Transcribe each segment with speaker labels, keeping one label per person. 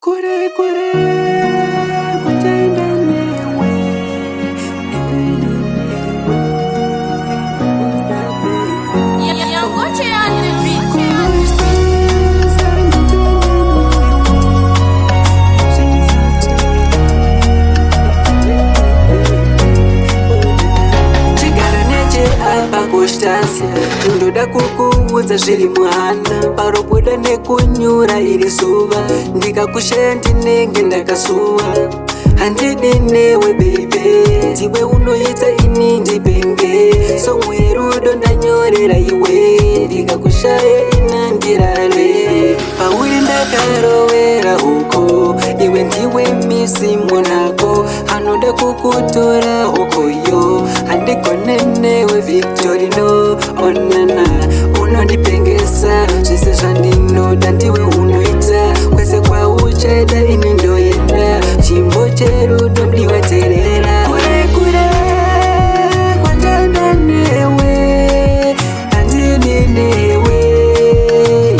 Speaker 1: Kure kure kutenda newe ndoda kukuudza zviri mwana parobuda nekunyura iri zuva ndikakushaya ndinenge ndakasuwa handidi newe bebe ndiwe unoita ini ndibenge somwe rudo ndanyorera iwe ndikakushaya inandirare pauri ndakarovera uko iwe ndiwe misi monako anoda kukutora ukoyo handikone newe Victorino onana unondipengesa zvese zvandinoda ndiwe unoita kwese kwauchaida ini ndoenda chimbo cherudo ndiwaterera kure kure kwandanda newe handini newe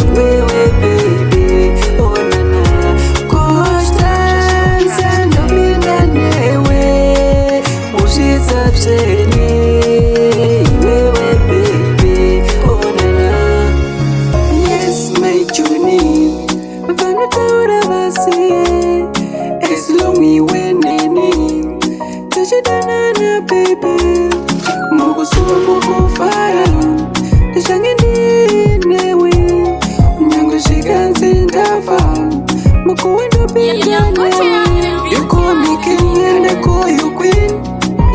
Speaker 1: iwewe baby onana Constance ndopinda newe muzviza zveni as long iwe neni tichidanana baby mukusuwa mukufara ndichange ndinewe nyange zvikanzi ndafa mukuwe ndopinda newe you call me king and I call you queen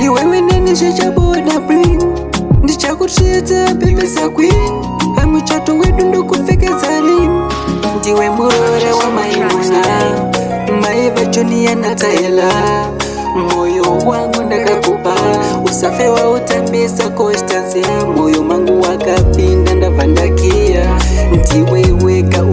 Speaker 1: iwewe neni zvichaboda bling ndichakutsvedza pepesa queen pamuchato wedu ndokupfekedza ring ndiwe murore wamaimuna mai vaJulia naTaela moyo wangu ndakakupa usafe wautambisa Constance moyo mangu wakapinda ndabva ndakiya ndiwe wega